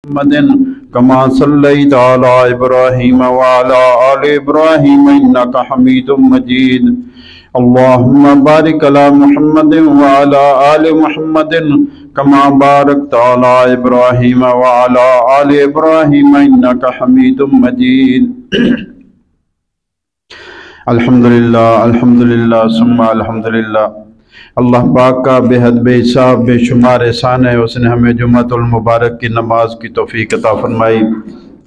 محمد كما صليت على إبراهيم وعلى آل إبراهيم إنك حميد مجيد اللهم بارك على محمد وعلى آل محمد كما باركت على إبراهيم وعلى آل إبراهيم إنك حميد مجيد الحمدللہ ثم الحمدللہ۔ اللہ پاک کا بے حد بے حساب بے شمار احسان ہے، اس نے ہمیں جمعۃ المبارک کی نماز کی توفیق عطا فرمائی۔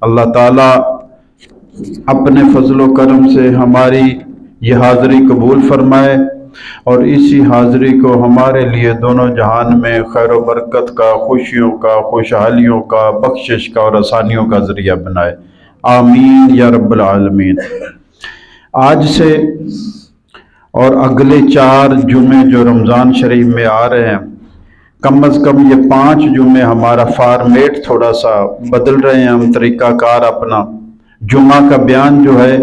اللہ تعالیٰ اپنے فضل و کرم سے ہماری یہ حاضری قبول فرمائے اور اسی حاضری کو ہمارے لیے دونوں جہان میں خیر و برکت کا، خوشیوں کا، خوشحالیوں کا، بخشش کا اور آسانیوں کا ذریعہ بنائے، آمین یا رب العالمین۔ آج سے اور اگلے 4 جمعے جو رمضان شریف میں آ رہے ہیں، کم از کم یہ 5 جمعے ہمارا فارمیٹ تھوڑا سا بدل رہے ہیں، ہم طریقہ کار اپنا جمعہ کا بیان جو ہے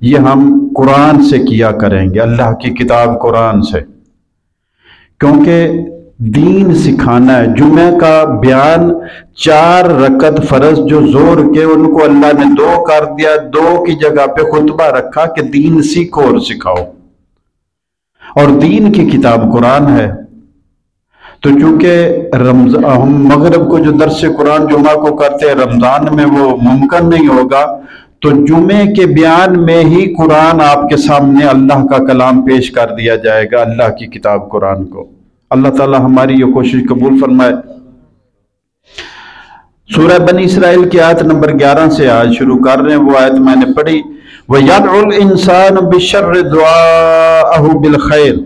یہ ہم قرآن سے کیا کریں گے، اللہ کی کتاب قرآن سے، کیونکہ دین سکھانا ہے۔ جمعہ کا بیان 4 رکعت فرض جو زور کے ان کو اللہ نے 2 کر دیا، 2 کی جگہ پہ خطبہ رکھا کہ دین سیکھو اور سکھاؤ، اور دین کی کتاب قرآن ہے۔ تو چونکہ ہم مغرب کو جو درس قرآن جمعہ کو کرتے ہیں، رمضان میں وہ ممکن نہیں ہوگا، تو جمعے کے بیان میں ہی قرآن آپ کے سامنے اللہ کا کلام پیش کر دیا جائے گا، اللہ کی کتاب قرآن کو۔ اللہ تعالی ہماری یہ کوشش قبول فرمائے۔ سورہ بنی اسرائیل کی آیت نمبر 11 سے آج شروع کر رہے ہیں، وہ آیت میں نے پڑھی، وَيَدْعُ الْإِنسَانُ بِالشَّرِّ دُعَاءَهُ بِالْخَيْرِ،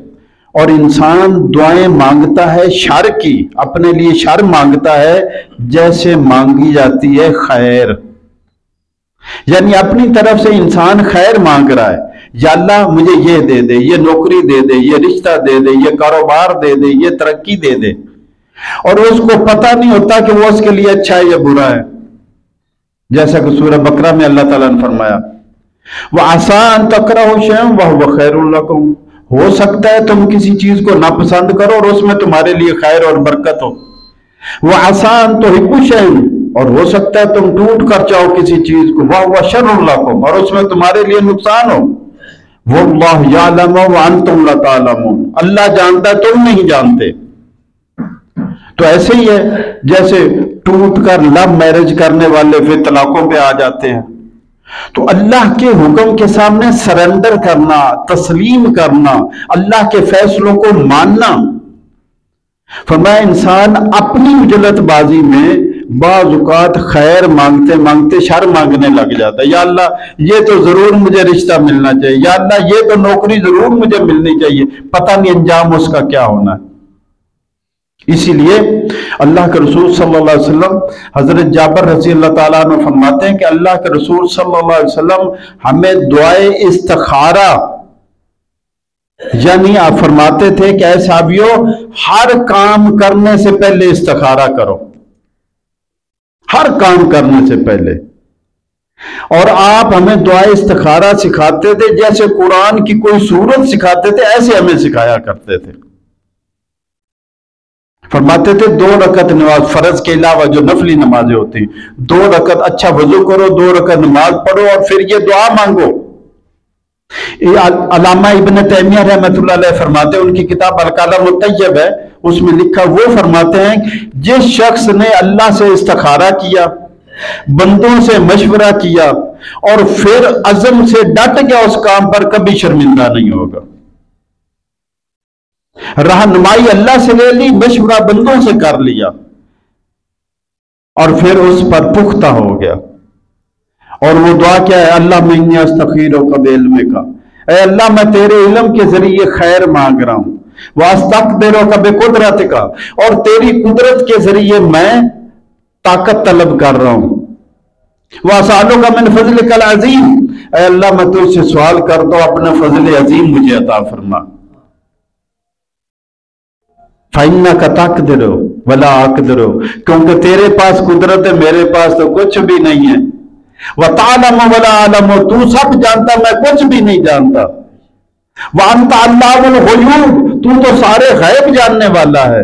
اور انسان دعائیں مانگتا ہے شر کی، اپنے لیے شر مانگتا ہے جیسے مانگی جاتی ہے خیر، یعنی اپنی طرف سے انسان خیر مانگ رہا ہے، یا اللہ مجھے یہ دے دے، یہ نوکری دے دے، یہ رشتہ دے دے، یہ کاروبار دے دے، یہ ترقی دے دے، اور اس کو پتہ نہیں ہوتا کہ وہ اس کے لیے اچھا ہے یا برا ہے، جیسا کہ سورہ بقرہ میں اللہ تعالیٰ نے فرمایا وَعَسَىٰ أَن تَكْرَهُوا شَيْئًا وَهُوَ خَيْرٌ لَكُمْ، ہو سکتا ہے تم کسی چیز کو ناپسند کرو اور اس میں تمہارے لیے خیر اور برکت ہو، وَعَسَىٰ أَن تُحِبُّوا شَيْئًا، اور ہو سکتا ہے تم ٹوٹ کر چاہو کسی چیز کو، وَهُوَ شَرٌ لَكُمْ، اور اس میں تمہارے لیے نقصان ہو، وَاللَّهُ يَعْلَمُ وَأَنْتُمْ لَا تَعْلَمُونَ، اللہ جانتا ہے تم نہیں جانتے۔ تو ایسے ہی ہے جیسے ٹوٹ کر لو میرج کرنے والے پھر طلاقوں پہ آ جاتے ہیں، تو اللہ کے حکم کے سامنے سرنڈر کرنا، تسلیم کرنا، اللہ کے فیصلوں کو ماننا۔ فرمایا انسان اپنی اجلت بازی میں بعض اوقات خیر مانگتے مانگتے شر مانگنے لگ جاتا ہے، یا اللہ یہ تو ضرور مجھے رشتہ ملنا چاہیے، یا اللہ یہ تو نوکری ضرور مجھے ملنی چاہیے، پتہ نہیں انجام اس کا کیا ہونا ہے۔ اسی لیے اللہ کے رسول صلی اللہ علیہ وسلم، حضرت جابر رضی اللہ تعالیٰ عنہ فرماتے ہیں کہ اللہ کے رسول صلی اللہ علیہ وسلم ہمیں دعائے استخارہ، یعنی آپ فرماتے تھے کہ اے صحابیو ہر کام کرنے سے پہلے استخارہ کرو، ہر کام کرنے سے پہلے، اور آپ ہمیں دعائے استخارہ سکھاتے تھے جیسے قرآن کی کوئی سورت سکھاتے تھے، ایسے ہمیں سکھایا کرتے تھے۔ فرماتے تھے 2 رکعت نماز فرض کے علاوہ جو نفلی نمازیں ہوتی ہیں، 2 رکعت اچھا وضو کرو، 2 رکعت نماز پڑھو اور پھر یہ دعا مانگو۔ علامہ ابن تیمیہ رحمۃ اللہ علیہ فرماتے ہیں، ان کی کتاب الکلام الطیب ہے، اس میں لکھا، وہ فرماتے ہیں جس شخص نے اللہ سے استخارہ کیا، بندوں سے مشورہ کیا اور پھر عزم سے ڈٹ گیا اس کام پر، کبھی شرمندہ نہیں ہوگا۔ رہنمائی اللہ سے لے لی، مشورہ بندوں سے کر لیا اور پھر اس پر پختہ ہو گیا، اور وہ دعا کیا ہے، اللہ انی استخیرک بعلمک، اے اللہ میں تیرے علم کے ذریعے خیر مانگ رہا ہوں، واستقدرک بقدرتک، اور تیری قدرت کے ذریعے میں طاقت طلب کر رہا ہوں، واسألک من فضلک العظیم، اے اللہ میں تجھ سے سوال کرتا ہوں اپنا فضل عظیم مجھے عطا فرما، فَإِنَّكَ تَقْدِرُ وَلَا أَقْدِرُ، کیونکہ تیرے پاس قدرت ہے، میرے پاس تو کچھ بھی نہیں ہے، وَتَعْلَمُ وَلَا أَعْلَمُ، تو سب جانتا میں کچھ بھی نہیں جانتا، وَأَنْتَ عَلَّامُ الْغُیوب، تو سارے غیب جاننے والا ہے،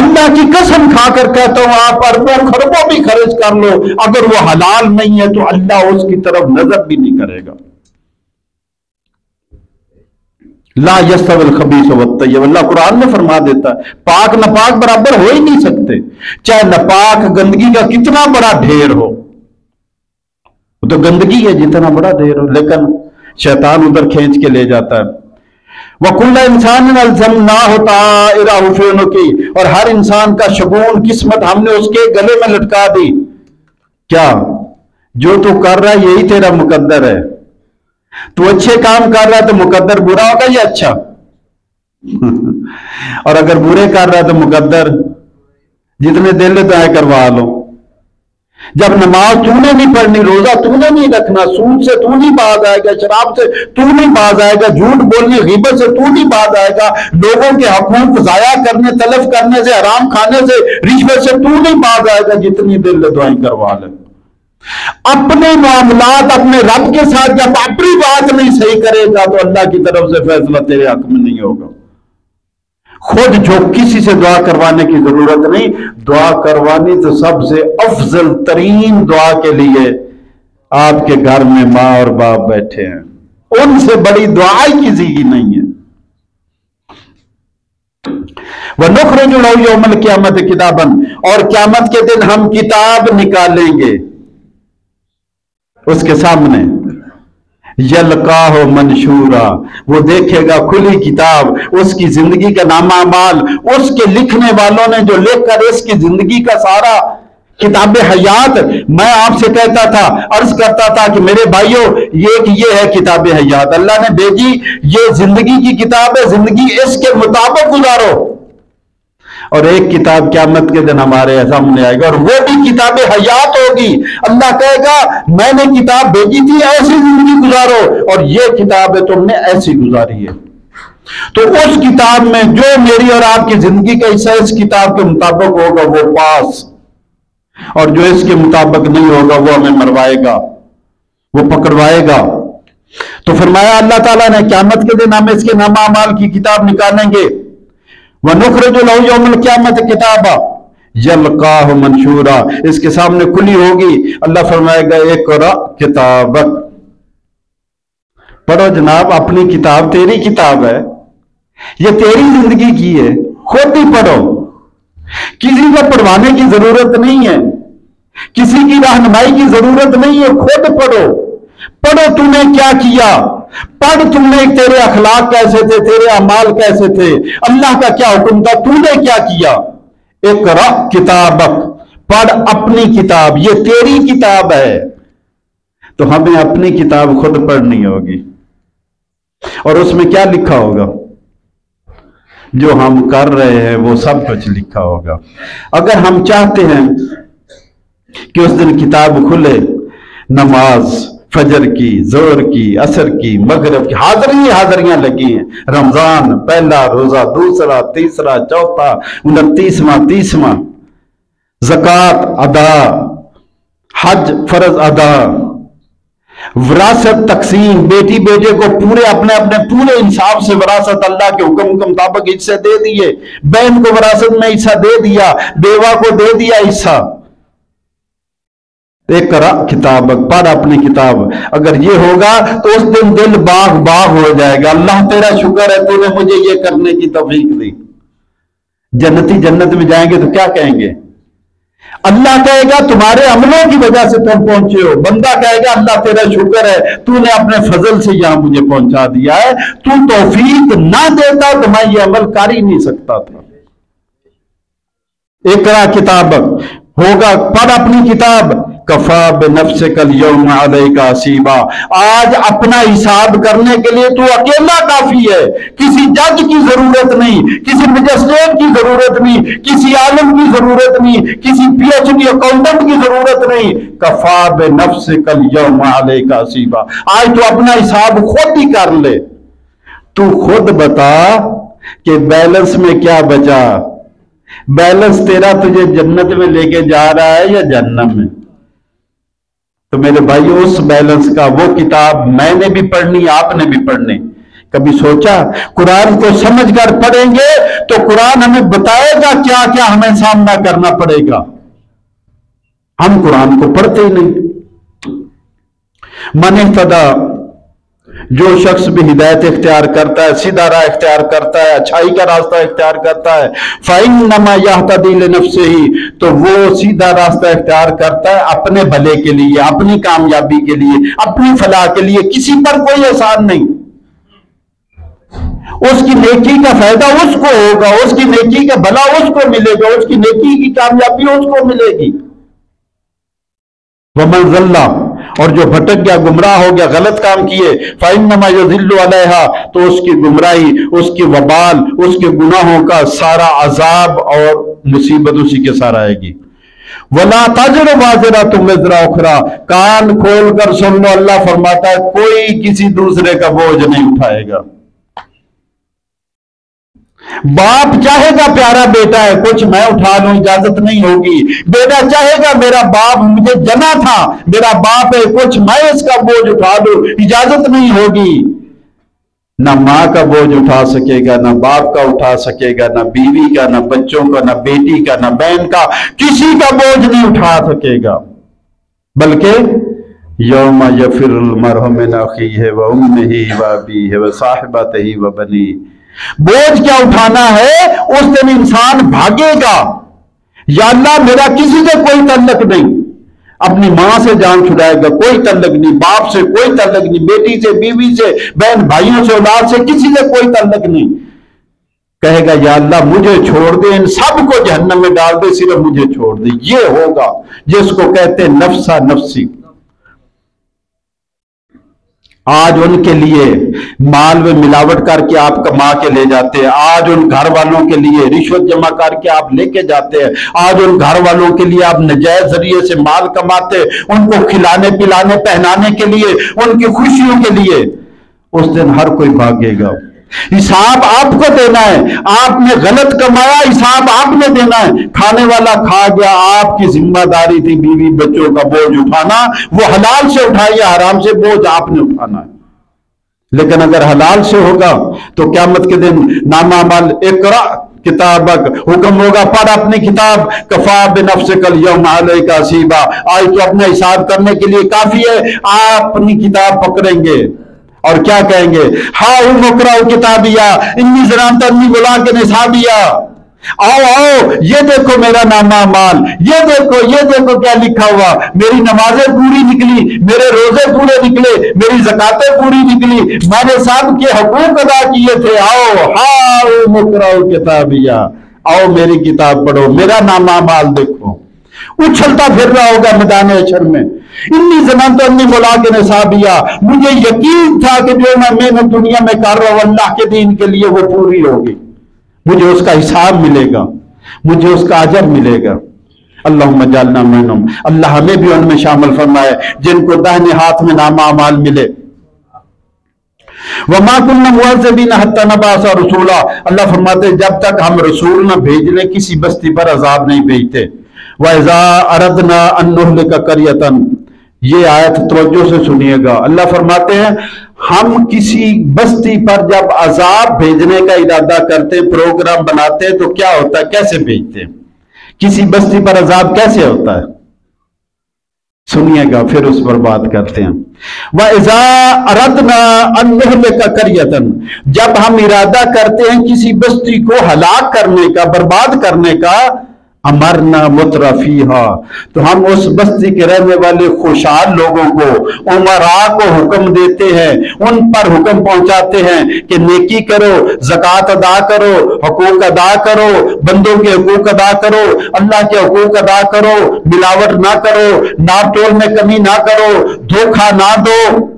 اللہ کی قسم کھا کر کہتا ہوں آپ اربوں خربوں بھی خرچ کر لو، اگر وہ حلال نہیں ہے تو اللہ اس کی طرف نظر بھی نہیں کرے گا۔ لا یستوی الخبیث والطیب، اللہ قرآن میں فرما دیتا ہے پاک ناپاک برابر ہو ہی نہیں سکتے، چاہے ناپاک گندگی کا کتنا بڑا ڈھیر ہو، وہ تو گندگی ہے جتنا بڑا ڈھیر ہو، لیکن شیطان ادھر کھینچ کے لے جاتا ہے۔ وَكُلَّ إِنسَانٍ أَلْزَمْنَاهُ طَائِرَهُ فِي عُنُقِهِ، اور ہر انسان کا شگون قسمت ہم نے اس کے گلے میں لٹکا دی۔ کیا جو تو کر رہا ہے یہی تیرا مقدر ہے، تو اچھے کام کر رہا ہے تو مقدر برا ہوگا یا اچھا؟ اور اگر برے کر رہا ہے تو مقدر جتنے دل تو ہے کروا لو۔ جب نماز تو نے نہیں پڑھنی، روزہ تو نے نہیں رکھنا، سود سے تو نہیں باز آئے گا، شراب سے تو نہیں باز آئے گا، جھوٹ بولنے غیبت سے تو نہیں باز آئے گا، لوگوں کے حقوق ضائع کرنے تلف کرنے سے حرام کھانے سے رشوت سے تو نہیں باز آئے گا، جتنی دل دعائیں کروا لے۔ اپنے معاملات اپنے رب کے ساتھ جب اپنی بات نہیں صحیح کرے گا تو اللہ کی طرف سے فیصلہ تیرے حق میں نہیں ہوگا۔ خود جو کسی سے دعا کروانے کی ضرورت نہیں، دعا کروانی تو سب سے افضل ترین دعا کے لیے آپ کے گھر میں ماں اور باپ بیٹھے ہیں، ان سے بڑی دعا ہی کسی کی نہیں ہے۔ وَنُخْرِجُ لَهُ يَوْمَ الْقِيَامَةِ كِتَابًا، اور قیامت کے دن ہم کتاب نکالیں گے اس کے سامنے، یلقاہ منشورا، وہ دیکھے گا کھلی کتاب، اس کی زندگی کا نامہ اعمال، اس کے لکھنے والوں نے جو لکھ کر اس کی زندگی کا سارا کتاب حیات، میں آپ سے کہتا تھا، عرض کرتا تھا کہ میرے بھائیوں یہ ہے کتاب حیات، اللہ نے بھیجی، یہ زندگی کی کتاب ہے، زندگی اس کے مطابق گزارو۔ اور ایک کتاب قیامت کے دن ہمارے سامنے آئے گا اور وہ بھی کتاب حیات ہوگی، اللہ کہے گا میں نے کتاب بھیجی تھی ایسی زندگی گزارو، اور یہ کتاب ہے تم نے ایسی گزاری ہے۔ تو اس کتاب میں جو میری اور آپ کی زندگی کا حصہ اس کتاب کے مطابق ہوگا وہ پاس، اور جو اس کے مطابق نہیں ہوگا وہ ہمیں مروائے گا، وہ پکڑوائے گا۔ تو فرمایا اللہ تعالیٰ نے قیامت کے دن ہم اس کے نامہ اعمال کی کتاب نکالیں گے، وَنُخْرِجُ لَهُ يَوْمَ الْقِيَامَةِ كِتَابًا يَلْقَاهُ مَنشُورًا، اس کے سامنے کھلی ہوگی، اللہ فرمائے گا اقرأ کتابک، پڑھو جناب اپنی کتاب، تیری کتاب ہے، یہ تیری زندگی کی ہے، خود ہی پڑھو، کسی کو پڑھوانے کی ضرورت نہیں ہے، کسی کی رہنمائی کی ضرورت نہیں ہے، خود پڑھو، پڑھو تم نے کیا کیا، پڑھ تم نے تیرے اخلاق کیسے تھے، تیرے اعمال کیسے تھے، اللہ کا کیا حکم تھا، تو نے کیا کیا۔ اقرأ کتابک، پڑھ اپنی کتاب، یہ تیری کتاب ہے، تو ہمیں اپنی کتاب خود پڑھنی ہوگی، اور اس میں کیا لکھا ہوگا، جو ہم کر رہے ہیں وہ سب کچھ لکھا ہوگا۔ اگر ہم چاہتے ہیں کہ اس دن کتاب کھلے، نماز فجر کی، ظہر کی، عصر کی، مغرب کی حاضریاں لگی ہیں، رمضان پہلا روزہ، دوسرا، تیسرا، چوتھا، 29واں، 30واں، زکوٰۃ ادا، حج فرض ادا، وراثت تقسیم، بیٹی بیٹے کو پورے اپنے پورے انصاف سے وراثت اللہ کے حکم کے مطابق حصے دے دیے، بہن کو وراثت میں حصہ دے دیا، بیوہ کو دے دیا حصہ۔ اقرأ کتابک، پڑھ اپنی کتاب۔ اگر یہ ہوگا تو اس دن دل باغ باغ ہو جائے گا، اللہ تیرا شکر ہے تو نے مجھے یہ کرنے کی توفیق دی۔ جنتی جنت میں جائیں گے تو کیا کہیں گے، اللہ کہے گا تمہارے عملوں کی وجہ سے تم پہنچے ہو، بندہ کہے گا اللہ تیرا شکر ہے تو نے اپنے فضل سے یہاں مجھے پہنچا دیا ہے، تو توفیق نہ دیتا تو میں یہ عمل کر ہی نہیں سکتا تھا۔ اقرأ کتابک، ہوگا پڑھ اپنی کتاب، کفا بنفسک اليوم علیک حسیبا، آج اپنا حساب کرنے کے لیے تو اکیلا کافی ہے، کسی جج کی ضرورت نہیں، کسی مجسٹریٹ کی ضرورت نہیں، کسی عالم کی ضرورت نہیں، کسی پی ایچ ڈی اکاؤنٹنٹ کی ضرورت نہیں، کفا بنفسک اليوم علیک حسیبا، آج تو اپنا حساب خود ہی کر لے، تو خود بتا کہ بیلنس میں کیا بچا، بیلنس تیرا تجھے جنت میں لے کے جا رہا ہے یا جہنم میں۔ تو میرے بھائیو اس بیلنس کا وہ کتاب میں نے بھی پڑھنی، آپ نے بھی پڑھنی، کبھی سوچا قرآن کو سمجھ کر پڑھیں گے تو قرآن ہمیں بتائے گا کیا کیا ہمیں سامنا کرنا پڑے گا. ہم قرآن کو پڑھتے ہی نہیں. من اہتدی، جو شخص بھی ہدایت اختیار کرتا ہے، سیدھا راہ اختیار کرتا ہے، اچھائی کا راستہ اختیار کرتا ہے، فَإِنَّمَا يَهْتَدِي لِنَفْسِهِ، تو وہ سیدھا راستہ اختیار کرتا ہے اپنے بھلے کے لیے، اپنی کامیابی کے لیے، اپنی فلاح کے لیے. کسی پر کوئی احسان نہیں. اس کی نیکی کا فائدہ اس کو ہوگا، اس کی نیکی کا بھلا اس کو ملے گا، اس کی نیکی کی کامیابی اس کو ملے گی. وَمَنْ ضَلَّ، اور جو بھٹک گیا، گمراہ ہو گیا، غلط کام کیے، فَإِنَّمَا يَضِلُّ عَلَيْهَا، تو اس کی گمراہی، اس کی وبال، اس کے گناہوں کا سارا عذاب اور مصیبت اسی کے ساتھ آئے گی. وَلَا تَزِرُ وَازِرَةٌ وِزْرَ أُخْرَىٰ، کان کھول کر سن لو، اللہ فرماتا ہے کوئی کسی دوسرے کا بوجھ نہیں اٹھائے گا. باپ چاہے گا پیارا بیٹا ہے کچھ میں اٹھا لوں، اجازت نہیں ہوگی. بیٹا چاہے گا میرا باپ مجھے جنا تھا، میرا باپ ہے کچھ میں اس کا بوجھ اٹھا لوں، اجازت نہیں ہوگی. نہ ماں کا بوجھ اٹھا سکے گا، نہ باپ کا اٹھا سکے گا، نہ بیوی کا، نہ بچوں کا، نہ بیٹی کا، نہ بہن کا، کسی کا بوجھ نہیں اٹھا سکے گا. بلکہ یوم یفر المرء من اخیہ وامہ وابیہ وصاحبتہ وبنیہ، بوجھ کیا اٹھانا ہے؟ اس دن انسان بھاگے گا، یا اللہ میرا کسی سے کوئی تعلق نہیں. اپنی ماں سے جان چھڑائے گا، کوئی تعلق نہیں، باپ سے کوئی تعلق نہیں، بیٹی سے، بیوی سے، بہن بھائیوں سے، اولاد سے، کسی سے کوئی تعلق نہیں. کہے گا یا اللہ مجھے چھوڑ دے، ان سب کو جہنم میں ڈال دے، صرف مجھے چھوڑ دے. یہ ہوگا جس کو کہتے ہیں نفسا نفسی. آج ان کے لیے مال میں ملاوٹ کر کے آپ کما کے لے جاتے ہیں، آج ان گھر والوں کے لیے رشوت جمع کر کے آپ لے کے جاتے ہیں، آج ان گھر والوں کے لیے آپ نجائز ذریعے سے مال کماتے، ان کو کھلانے پلانے پہنانے کے لیے، ان کی خوشیوں کے لیے. اس دن ہر کوئی بھاگے گا. حساب آپ کو دینا ہے. آپ نے غلط کمایا، حساب آپ نے دینا ہے. کھانے والا کھا گیا، آپ کی ذمہ داری تھی بیوی بچوں کا بوجھ اٹھانا، وہ حلال سے اٹھایا، حرام سے بوجھ آپ نے اٹھانا ہے. لیکن اگر حلال سے ہوگا تو قیامت کے دن نامہ اعمال اقرا کتابک، حکم ہوگا پڑھ اپنی کتاب، کفا بنفسک الیوم علیک حسیبا، آج تو اپنا حساب کرنے کے لیے کافی ہے. آپ اپنی کتاب پکڑیں گے اور کیا کہیں گے؟ ہاؤ مقرؤ کتابیہ انی ظننت انی ملاق حسابیہ، آؤ آؤ یہ دیکھو میرا نامہ اعمال، یہ دیکھو کیا لکھا ہوا. میری نمازیں پوری نکلی، میرے روزے پورے نکلے، میری زکاتیں پوری نکلی، میں نے سب کے حقوق ادا کیے تھے. آؤ ہاؤ مقرؤ کتابیہ، آؤ میری کتاب پڑھو، میرا نامہ اعمال دیکھو. اچھلتا پھر رہا ہوگا میدان حشر میں. انی ظننت انی ملاق حسابیہ، مجھے یقین تھا کہ جو میں محنت دنیا میں کر رہا ہوں اللہ کے دین کے لیے وہ پوری ہوگی، مجھے اس کا حساب ملے گا، مجھے اس کا اجر ملے گا. اللہم اجعلنا منہم، اللہ ہمیں بھی ان میں شامل فرمائے جن کو داہنے ہاتھ میں نامہ اعمال ملے. وما كنا معذبین حتی نبعث رسولا، اللہ فرماتے جب تک ہم رسول نہ بھیج لیں کسی بستی پر عذاب نہیں بھیجتے. وَإِذَا أَرَدْنَا أَن نُهْلِكَ قَرْيَةً، یہ آیت توجہ سے سنیے گا. اللہ فرماتے ہیں ہم کسی بستی پر جب عذاب بھیجنے کا ارادہ کرتے، پروگرام بناتے تو کیا ہوتا ہے، کیسے بھیجتے ہیں؟ کسی بستی پر عذاب کیسے ہوتا ہے؟ سنیے گا پھر اس پر بات کرتے ہیں. وَإِذَا أَرَدْنَا أَن نُهْلِكَ قَرْيَةً، جب ہم ارادہ کرتے ہیں کسی بستی کو ہلاک کرنے کا، برباد کرنے کا، امرنا مترفیہا، تو ہم اس بستی کے رہنے والے خوشحال لوگوں کو، امراء کو حکم دیتے ہیں، ان پر حکم پہنچاتے ہیں کہ نیکی کرو، زکوٰۃ ادا کرو، حقوق ادا کرو، بندوں کے حقوق ادا کرو، اللہ کے حقوق ادا کرو، ملاوٹ نہ کرو، ناپ تول میں کمی نہ کرو، دھوکہ نہ دو.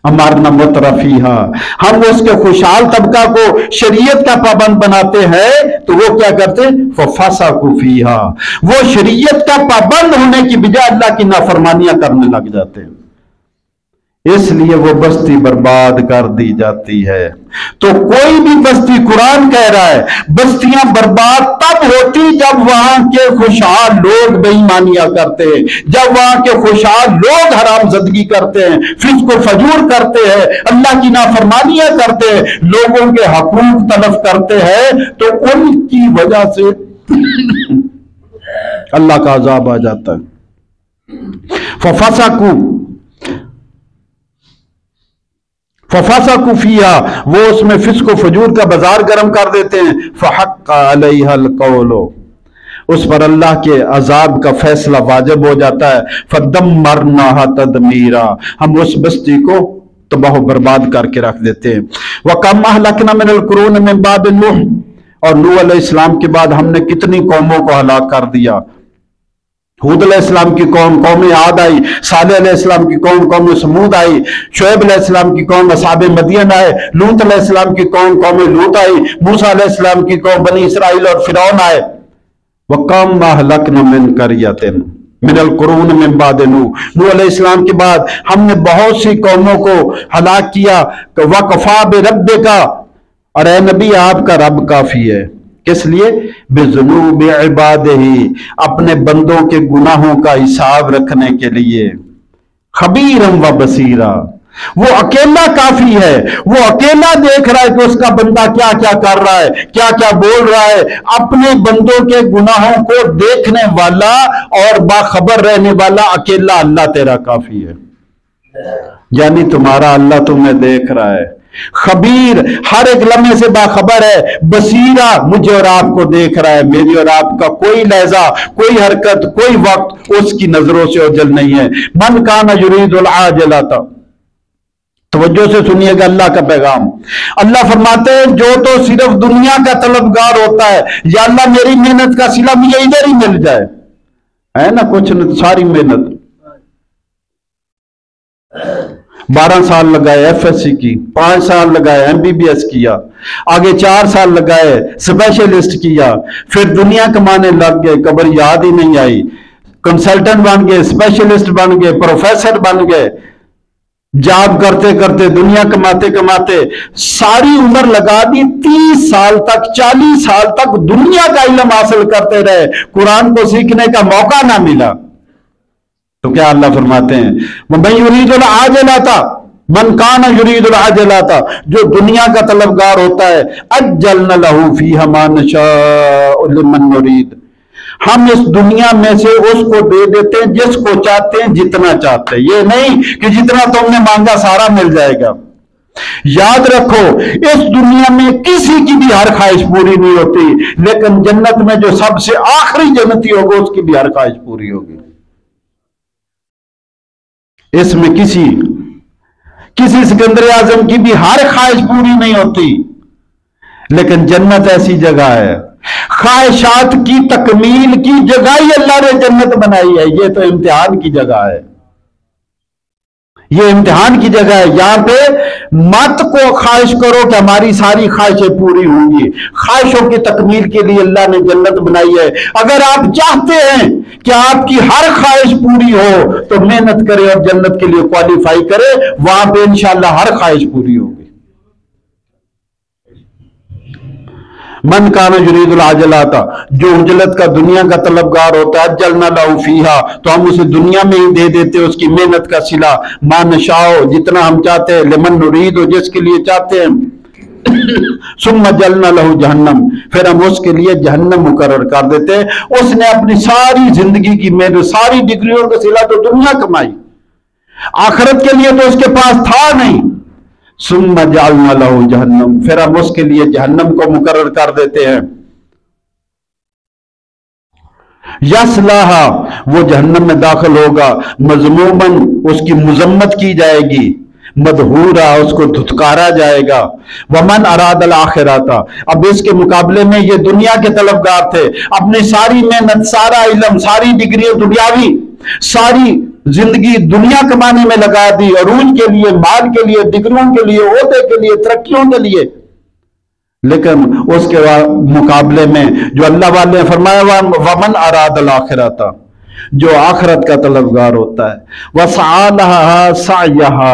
امرنا مترفیہا، ہم اس کے خوشحال طبقہ کو شریعت کا پابند بناتے ہیں تو وہ کیا کرتے؟ فَفَسَقُوا فِيهَا، وہ شریعت کا پابند ہونے کی بجائے اللہ کی نافرمانیاں کرنے لگ جاتے ہیں. اس لیے وہ بستی برباد کر دی جاتی ہے۔ تو کوئی بھی بستی، قرآن کہہ رہا ہے بستیاں برباد تب ہوتی جب وہاں کے خوشحال لوگ بے ایمانیاں کرتے ہیں، جب وہاں کے خوشحال لوگ حرام زدگی کرتے ہیں، فسق و فجور کرتے ہیں، اللہ کی نافرمانیاں کرتے ہیں، لوگوں کے حقوق تلف کرتے ہیں، تو ان کی وجہ سے اللہ کا عذاب آ جاتا ہے۔ فَفَسَقُوا فِيهَا، وہ اس میں فسق و فجور کا بازار گرم کر دیتے ہیں۔ فَحَقَّ عَلَيْهَا الْقَوْلُ، اس پر اللہ کے عذاب کا فیصلہ واجب ہو جاتا ہے۔ فَدَمَّرْنَاهَا تَدْمِيرًا، ہم اس بستی کو تباہ و برباد کر کے رکھ دیتے ہیں۔ وَكَمْ أَهْلَكْنَا مِنَ الْقُرُونِ مِنْ بَعْدِ نُوحٍ، اور نوح علیہ السلام کے بعد ہم نے کتنی قوموں کو ہلاک کر دیا۔ ہود علیہ السلام کی قوم قوم عاد آئی، صالح علیہ السلام کی قوم قوم سمود آئی، شعیب علیہ السلام کی قوم اصحاب مدین آئے، لوط علیہ السلام کی قوم قوم لوط آئی، موسیٰ علیہ السلام کی قوم بنی اسرائیل اور فرعون آئے۔ وَكَمْ أَهْلَكْنَا مِنْ قَرْيَةٍ مِنَ الْقُرُونِ مِنْ بَعْدِ نُوحٍ، نوح علیہ السلام کے بعد ہم نے بہت سی قوموں کو ہلاک کیا۔ وَكَفَىٰ بِرَبِّكَ، اور اے نبی آپ کا رب کافی ہے، کس لیے؟ بِذُنُوبِ عِبَادِهِ، اپنے بندوں کے گناہوں کا حساب رکھنے کے لیے۔ خبیرًا وبصیرًا، وہ اکیلا کافی ہے، وہ اکیلا دیکھ رہا ہے کہ اس کا بندہ کیا کیا کر رہا ہے، کیا کیا بول رہا ہے۔ اپنے بندوں کے گناہوں کو دیکھنے والا اور باخبر رہنے والا اکیلا اللہ تیرا کافی ہے۔ یعنی تمہارا اللہ تمہیں دیکھ رہا ہے، خبیر ہر ایک لمحے سے باخبر ہے، بصیرہ مجھے اور آپ کو دیکھ رہا ہے، میری اور آپ کا کوئی لہجہ، کوئی حرکت، کوئی وقت اس کی نظروں سے اوجھل نہیں ہے۔ من کان یرید العاجلۃ، توجہ سے سنیے گا اللہ کا پیغام۔ اللہ فرماتے ہیں جو تو صرف دنیا کا طلبگار ہوتا ہے، یا اللہ میری محنت کا صلہ مجھے ادھر ہی مل جائے، ہے نا، کچھ نہیں، ساری محنت 12 سال لگائے ایف ایس سی کی، 5 سال لگائے ایم بی بی ایس کیا، آگے 4 سال لگائے اسپیشلسٹ کیا، پھر دنیا کمانے لگ گئے، قبر یاد ہی نہیں آئی، کنسلٹنٹ بن گئے، اسپیشلسٹ بن گئے، پروفیسر بن گئے، جاب کرتے کرتے دنیا کماتے کماتے ساری عمر لگا دی، 30 سال تک 40 سال تک دنیا کا علم حاصل کرتے رہے، قرآن کو سیکھنے کا موقع نہ ملا۔ تو کیا اللہ فرماتے ہیں وَمَن يُرِيدُ الْعَاجِلَةَ، من کان یرید العاجلۃ، جو دنیا کا طلبگار ہوتا ہے، عجلنا لہ فیہا ما نشاء لمن نرید، ہم اس دنیا میں سے اس کو دے دیتے ہیں جس کو چاہتے ہیں، جتنا چاہتے ہیں، یہ نہیں کہ جتنا تم نے مانگا سارا مل جائے گا۔ یاد رکھو اس دنیا میں کسی کی بھی ہر خواہش پوری نہیں ہوتی، لیکن جنت میں جو سب سے آخری جنتی ہوگا اس کی بھی ہر خواہش پوری ہوگی۔ اس میں کسی سکندر اعظم کی بھی ہر خواہش پوری نہیں ہوتی، لیکن جنت ایسی جگہ ہے، خواہشات کی تکمیل کی جگہ ہی اللہ نے جنت بنائی ہے۔ یہ تو امتحان کی جگہ ہے، یہ امتحان کی جگہ ہے۔ یہاں پہ مت کو خواہش کرو کہ ہماری ساری خواہشیں پوری ہوں گی، خواہشوں کی تکمیل کے لیے اللہ نے جنت بنائی ہے۔ اگر آپ چاہتے ہیں کہ آپ کی ہر خواہش پوری ہو تو محنت کرے اور جنت کے لیے کوالیفائی کرے، وہاں پہ انشاءاللہ ہر خواہش پوری ہوگی۔ من کان یرید العاجلۃ، جو عجلت کا دنیا کا طلبگار ہوتا ہے، عجلنا لہ فیہا، تو ہم اسے دنیا میں ہی دے دیتے اس کی محنت کا صلہ، ما نشاء، جتنا ہم چاہتے ہیں، لمن نرید، جس کے لیے چاہتے ہیں، ثم جعلنا لہ جہنم، پھر ہم اس کے لیے جہنم مقرر کر دیتے ہیں۔ اس نے اپنی ساری زندگی کی محنت، ساری ڈگریوں کا صلہ تو دنیا کمائی، آخرت کے لیے تو اس کے پاس تھا نہیں۔ ثم جعلنا لہ جہنم، پھر ہم اس کے لیے جہنم کو مقرر کر دیتے ہیں۔ یصلاھا، وہ جہنم میں داخل ہوگا، مذموماً، اس کی مذمت کی جائے گی، مدحورا، اس کو دھتکارا جائے گا۔ ومن اراد الاخرۃ، اب اس کے مقابلے میں یہ دنیا کے طلبگار تھے، اپنی ساری محنت، سارا علم، ساری ڈگری دنیاوی، ساری زندگی دنیا کمانے میں لگا دی، عروج کے لیے، مال کے لیے، ڈگریوں کے لیے، عہدے کے لیے، ترقیوں کے لیے، لیکن اس کے مقابلے میں جو اللہ والے نے فرمایا ومن اراد الاخرۃ، جو آخرت کا طلبگار ہوتا ہے، وسعی لہا سعیہا،